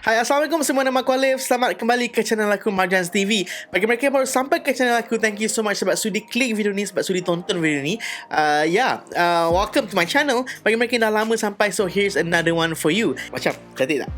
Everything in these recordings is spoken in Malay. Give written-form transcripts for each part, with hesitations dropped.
Hai, Assalamualaikum semua, nama aku Alif. Selamat kembali ke channel aku Marjans TV. Bagi mereka yang baru sampai ke channel aku, thank you so much sebab sudi klik video ni, sebab sudi tonton video ni. Welcome to my channel. Bagi mereka yang dah lama sampai, so here's another one for you. Macam, cantik tak?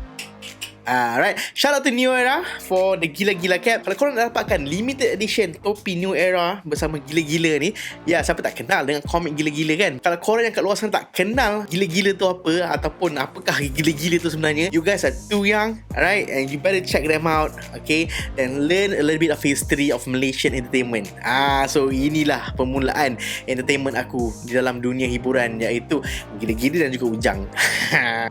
Alright, shout out to New Era for the gila-gila cap. Kalau korang nak dapatkan limited edition topi New Era bersama gila-gila ni, ya, siapa tak kenal dengan komik gila-gila kan? Kalau korang yang kat luar sana tak kenal gila-gila tu apa, ataupun apakah gila-gila tu sebenarnya, you guys are too young, alright, and you better check them out, okay, and learn a little bit of history of Malaysian entertainment. So inilah permulaan entertainment aku di dalam dunia hiburan, iaitu gila-gila dan juga ujang.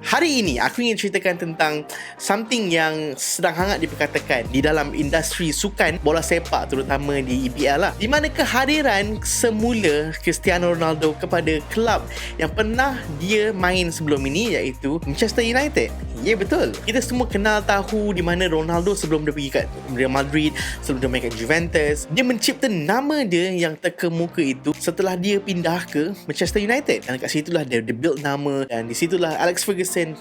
Hari ini aku ingin ceritakan tentang something yang sedang hangat diperkatakan di dalam industri sukan bola sepak, terutama di EPL lah, di mana kehadiran semula Cristiano Ronaldo kepada kelab yang pernah dia main sebelum ini, iaitu Manchester United. Ya, betul. Kita semua kenal tahu di mana Ronaldo sebelum dia pergi kat Real Madrid, sebelum dia main kat Juventus, dia mencipta nama dia yang terkemuka itu setelah dia pindah ke Manchester United. Dan kat situlah dia build nama, dan di situlah Alex Ferguson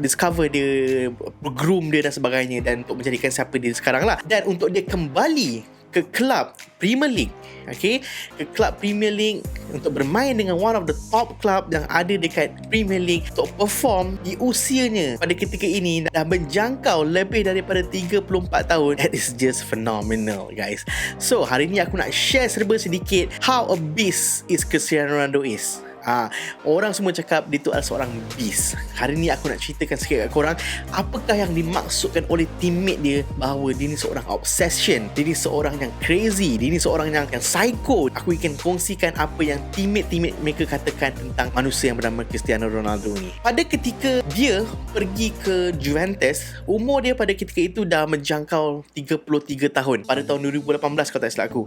discover dia, groom dia dan sebagainya, dan untuk menjadikan siapa dia sekarang lah. Dan untuk dia kembali ke kelab Premier League, okay, ke kelab Premier League untuk bermain dengan one of the top club yang ada dekat Premier League, untuk perform di usianya pada ketika ini dah menjangkau lebih daripada 34 tahun. That is just phenomenal, guys. So hari ni aku nak share serba sedikit how a beast is Cristiano Ronaldo is. Orang semua cakap dia tu adalah seorang beast. Hari ni aku nak ceritakan sikit kat korang apakah yang dimaksudkan oleh teammate dia, bahawa dia ni seorang obsession, dia ni seorang yang crazy, dia ni seorang yang psycho. Aku ingin kongsikan apa yang teammate mereka katakan tentang manusia yang bernama Cristiano Ronaldo ni. Pada ketika dia pergi ke Juventus, umur dia pada ketika itu dah menjangkau 33 tahun pada tahun 2018 kalau tak silap aku.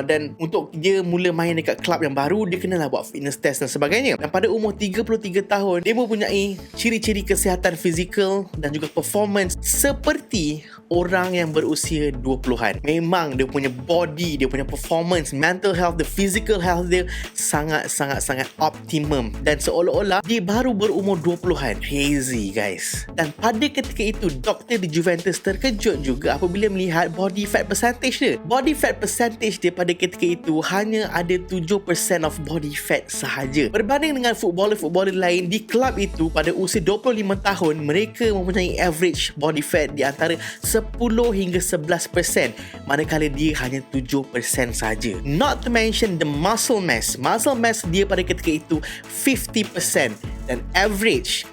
Dan untuk dia mula main dekat klub yang baru, dia kenalah buat fitness test dan sebagainya. Dan pada umur 33 tahun, dia mempunyai ciri-ciri kesihatan fizikal dan juga performance seperti orang yang berusia 20-an. Memang dia punya body, dia punya performance, mental health, the physical health dia sangat optimum, dan seolah-olah dia baru berumur 20-an. Crazy, guys. Dan pada ketika itu, doktor di Juventus terkejut juga apabila melihat body fat percentage dia. Body fat percentage dia pada ketika itu hanya ada 7% of body fat sahaja. Berbanding dengan footballer lain di kelab itu, pada usia 25 tahun, mereka mempunyai average body fat di antara 10 hingga 11%, manakala dia hanya 7% saja. Not to mention the muscle mass. Muscle mass dia pada ketika itu 50%, dan average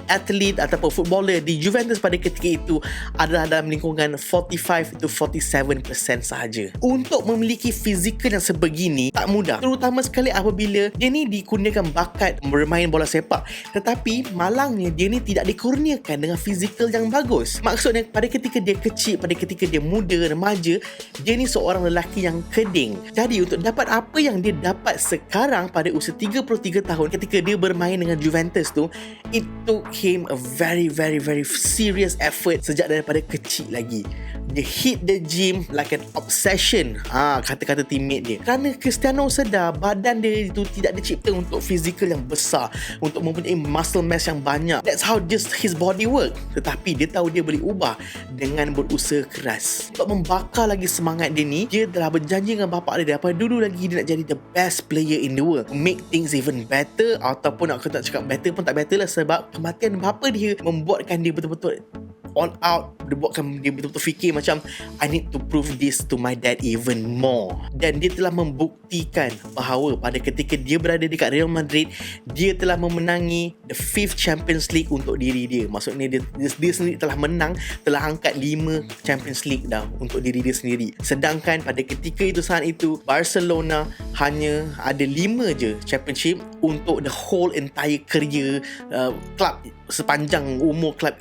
athlete ataupun footballer di Juventus pada ketika itu adalah dalam lingkungan 45 to 47% sahaja. Untuk memiliki fizikal yang sebegini tak mudah, terutama sekali apabila dia ni dikurniakan bakat bermain bola sepak, tetapi malangnya dia ni tidak dikurniakan dengan fizikal yang bagus. Maksudnya pada ketika dia kecil, pada ketika dia muda, remaja, dia ni seorang lelaki yang keding. Jadi untuk dapat apa yang dia dapat sekarang pada usia 33 tahun ketika dia bermain dengan Juventus tu, it took him a very serious effort sejak daripada kecil lagi. Dia hit the gym like an obsession, kata-kata teammate dia. Kerana Cristiano sedar badan dia itu tidak dicipta untuk fizikal yang besar, untuk mempunyai muscle mass yang banyak. That's how just his body work. Tetapi dia tahu dia boleh ubah dengan berusaha keras. Untuk membakar lagi semangat dia ni, dia telah berjanji dengan bapak dia daripada dulu lagi dia nak jadi the best player in the world, make things even better. Ataupun aku tak cakap better pun tak better lah, sebab kematian bapa dia membuatkan dia betul-betul all out. Dia buatkan dia betul-betul fikir macam, I need to prove this to my dad even more. Dan dia telah membuktikan bahawa pada ketika dia berada dekat Real Madrid, dia telah memenangi the 5th Champions League untuk diri dia. Maksudnya dia sendiri telah menang, telah angkat 5 Champions League dah untuk diri dia sendiri. Sedangkan pada ketika itu, saat itu, Barcelona hanya ada 5 je championship untuk the whole entire career club. Sepanjang umur klub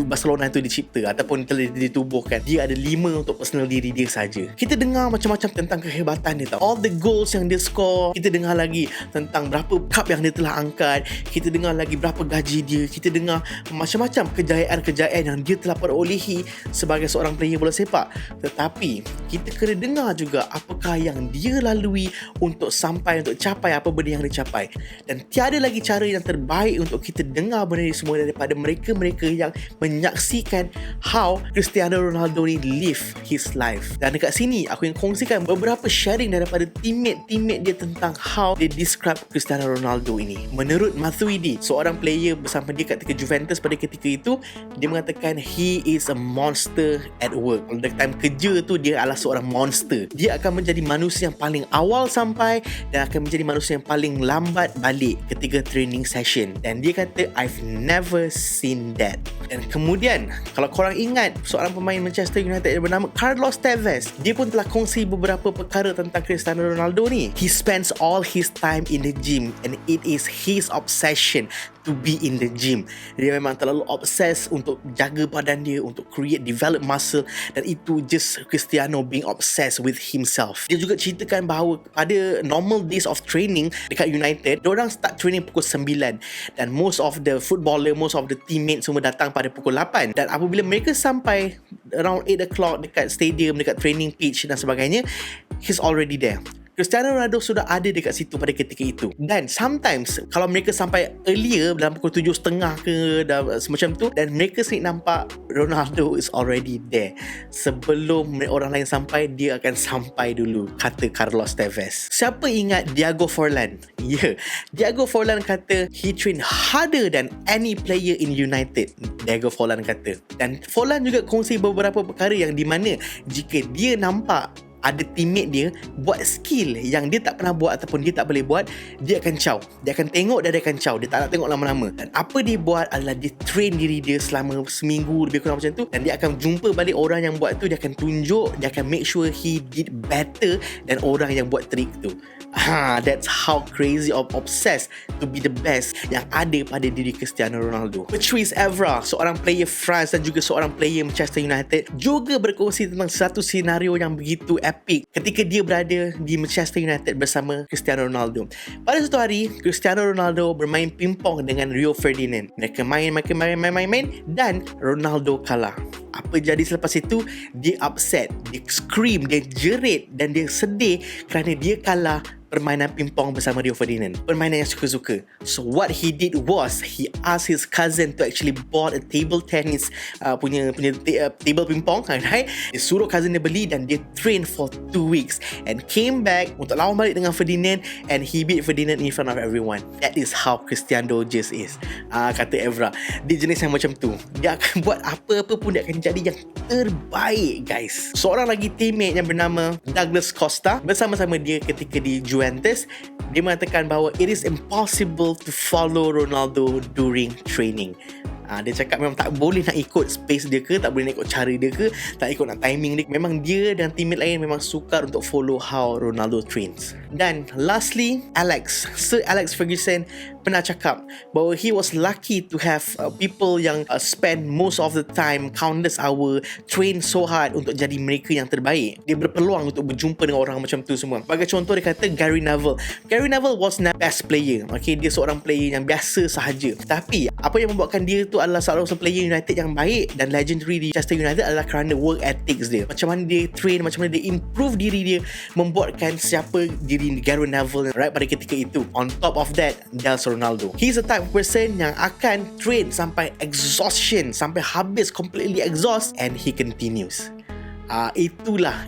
Barcelona itu dicipta ataupun telah ditubuhkan, dia ada 5 untuk personal diri dia saja. Kita dengar macam-macam tentang kehebatan dia tau. All the goals yang dia score. Kita dengar lagi tentang berapa cup yang dia telah angkat. Kita dengar lagi berapa gaji dia. Kita dengar macam-macam kejayaan-kejayaan yang dia telah perolehi sebagai seorang player bola sepak. Tetapi kita kena dengar juga apakah yang dia lalui untuk capai apa benda yang dia capai. Dan tiada lagi cara yang terbaik untuk kita dengar benda ini semua semua daripada mereka-mereka yang menyaksikan how Cristiano Ronaldo ni live his life. Dan dekat sini aku yang kongsikan beberapa sharing daripada teammate dia tentang how they describe Cristiano Ronaldo ini. Menurut Matuidi, seorang player bersama dia ketika Juventus pada ketika itu, dia mengatakan he is a monster at work. Pada time kerja tu dia adalah seorang monster. Dia akan menjadi manusia yang paling awal sampai dan akan menjadi manusia yang paling lambat balik ketika training session. Dan dia kata I've never seen that. Dan kemudian kalau korang ingat seorang pemain Manchester United yang bernama Carlos Tevez, dia pun telah kongsi beberapa perkara tentang Cristiano Ronaldo ni. He spends all his time in the gym and it is his obsession to be in the gym. Dia memang terlalu obses untuk jaga badan dia, untuk develop muscle, dan itu just Cristiano being obsessed with himself. Dia juga ceritakan bahawa pada normal days of training dekat United, diorang start training pukul 9 dan most of the footballer, most of the teammates semua datang pada pukul 8, dan apabila mereka sampai around 8 o'clock dekat stadium, dekat training pitch dan sebagainya, he's already there. Cristiano Ronaldo sudah ada dekat situ pada ketika itu. Dan sometimes kalau mereka sampai earlier dalam pukul 7.30 ke semacam tu, dan mereka sendiri nampak Ronaldo is already there. Sebelum orang lain sampai, dia akan sampai dulu, kata Carlos Tevez. Siapa ingat Diego Forlan? Ya, Diego Forlan kata he train harder than any player in United. Diego Forlan kata. Dan Forlan juga kongsi beberapa perkara yang di mana jika dia nampak ada teammate dia buat skill yang dia tak pernah buat ataupun dia tak boleh buat, dia akan caw. Dia akan tengok dan dia akan caw. Dia tak nak tengok lama-lama. Dan apa dia buat adalah dia train diri dia selama seminggu lebih kurang macam tu, dan dia akan jumpa balik orang yang buat tu, dia akan tunjuk, dia akan make sure he did better than orang yang buat trick tu. That's how crazy of obsessed to be the best yang ada pada diri Cristiano Ronaldo. Patrice Evra, seorang player France dan juga seorang player Manchester United, juga berkongsi tentang satu senario yang begitu epic ketika dia berada di Manchester United bersama Cristiano Ronaldo. Pada satu hari, Cristiano Ronaldo bermain pingpong dengan Rio Ferdinand. Mereka main dan Ronaldo kalah. Apa jadi selepas itu? Dia upset, dia scream, dia jerit dan dia sedih kerana dia kalah permainan pingpong bersama Rio Ferdinand, permainan yang suka-suka. So what he did was he asked his cousin to actually bought a table tennis table pingpong, right? Dia suruh cousin dia beli dan dia train for 2 weeks and came back untuk lawan balik dengan Ferdinand, and he beat Ferdinand in front of everyone. That is how Cristiano just is. Kata Evra, dia jenis yang macam tu. Dia akan buat apa-apa pun, dia akan jadi yang terbaik, guys. Seorang lagi teammate yang bernama Douglas Costa, bersama-sama dia ketika di Juventus, dia mengatakan bahawa it is impossible to follow Ronaldo during training. Dia cakap memang tak boleh nak ikut space dia ke, tak boleh nak ikut cara dia ke, tak ikut nak timing dia. Memang dia dan teammate lain memang sukar untuk follow how Ronaldo trains. Dan lastly, Sir Alex Ferguson pernah cakap bahawa he was lucky to have people yang spend most of the time, countless hour, train so hard untuk jadi mereka yang terbaik. Dia berpeluang untuk berjumpa dengan orang macam tu semua. Sebagai contoh, dia kata Gary Neville was not best player. Okay, dia seorang player yang biasa sahaja. Tapi apa yang membuatkan dia tu adalah seorang player United yang baik dan legendary di Manchester United adalah kerana work ethics dia. Macam mana dia train, macam mana dia improve diri dia, membuatkan siapa diri Gary Neville right pada ketika itu. On top of that, Del Ronaldo, he's the type of person yang akan train sampai exhaustion, sampai habis, completely exhaust, and he continues. Itulah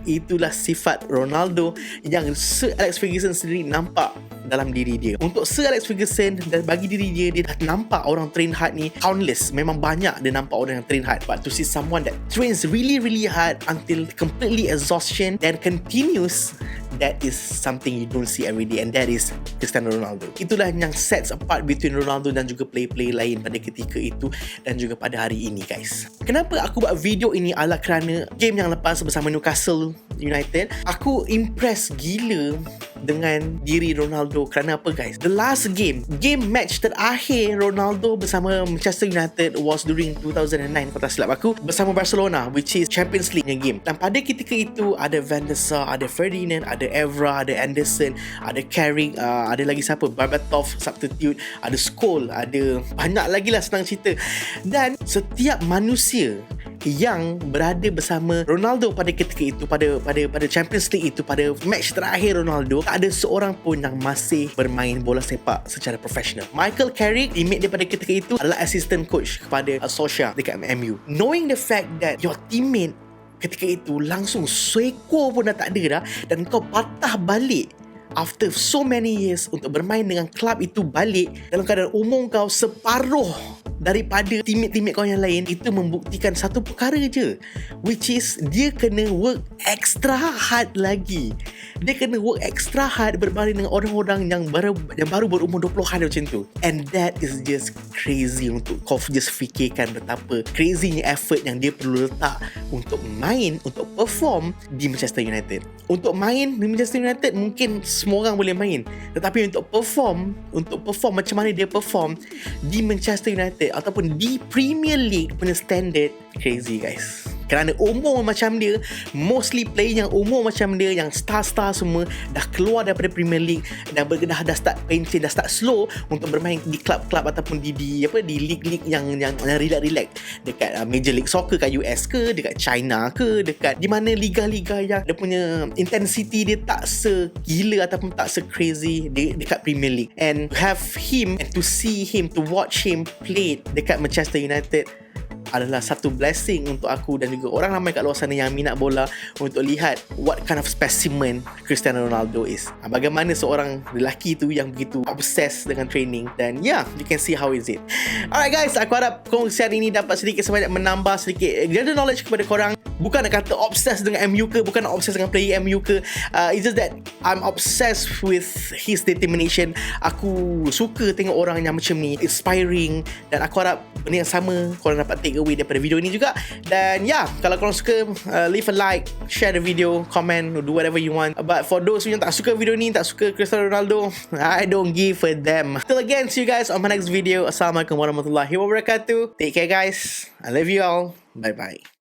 sifat Ronaldo yang Sir Alex Ferguson sendiri nampak dalam diri dia. Untuk Sir Alex Ferguson dan bagi diri dia dah nampak orang train hard ni countless. Memang banyak dia nampak orang yang train hard. But to see someone that trains really really hard until completely exhaustion then continues, that is something you don't see every day, and that is Cristiano Ronaldo. Itulah yang sets apart between Ronaldo dan juga player-player lain pada ketika itu dan juga pada hari ini, guys. Kenapa aku buat video ini adalah kerana game yang lepas bersama Newcastle United, aku impress gila dengan diri Ronaldo. Kerana apa, guys? The last game match terakhir Ronaldo bersama Manchester United was during 2009 kalau tak silap aku, bersama Barcelona, which is Champions League game. Dan pada ketika itu ada Van der Sar, ada Ferdinand, ada Evra, ada Anderson, ada Carrick, ada lagi siapa, Berbatov substitute, ada Scholes, ada banyak lagi lah, senang cerita. Dan setiap manusia yang berada bersama Ronaldo pada ketika itu, pada Champions League itu, pada match terakhir Ronaldo, tak ada seorang pun yang masih bermain bola sepak secara profesional. Michael Carrick, teammate dia pada ketika itu, adalah assistant coach kepada Solskjaer dekat MU. Knowing the fact that your teammate ketika itu langsung seekor pun dah tak ada dah, dan kau patah balik after so many years untuk bermain dengan klub itu balik dalam keadaan umur kau separuh daripada teammate-teammate kau yang lain, itu membuktikan satu perkara je, which is dia kena work extra hard lagi. Dia kena work extra hard berbanding dengan orang-orang yang baru berumur 20-an macam tu. And that is just crazy untuk kau just fikirkan betapa crazy-nya effort yang dia perlu letak untuk main, untuk perform di Manchester United. Untuk main di Manchester United mungkin semua orang boleh main, tetapi untuk perform macam mana dia perform di Manchester United ataupun di Premier League punya standard, crazy guys. Kerana umur macam dia, mostly player yang umur macam dia, yang star-star semua dah keluar daripada Premier League, dah start pension, dah start slow untuk bermain di klub-klub ataupun di league-league yang relax-relax dekat Major League Soccer kat US ke, dekat China ke, dekat di mana liga-liga yang dia punya intensity dia tak segila ataupun tak se-crazy dekat Premier League. And to have him and to see him, to watch him play dekat Manchester United adalah satu blessing untuk aku dan juga orang ramai kat luar sana yang minat bola, untuk lihat what kind of specimen Cristiano Ronaldo is. Bagaimana seorang lelaki tu yang begitu obsessed dengan training, dan you can see how is it. Alright guys, aku harap kongsian ini dapat sedikit sebanyak menambah sedikit general knowledge kepada korang. Bukan nak kata obsessed dengan MU ke, bukan nak obsessed dengan player MU ke, it's just that I'm obsessed with his determination. Aku suka tengok orang yang macam ni, inspiring, dan aku harap benda yang sama korang dapat take away daripada video ini juga. Dan kalau korang suka, leave a like, share the video, comment, do whatever you want. But for those yang tak suka video ni, tak suka Cristiano Ronaldo, I don't give a damn. Till again, see you guys on my next video. Assalamualaikum warahmatullahi wabarakatuh. Take care guys, I love you all, bye bye.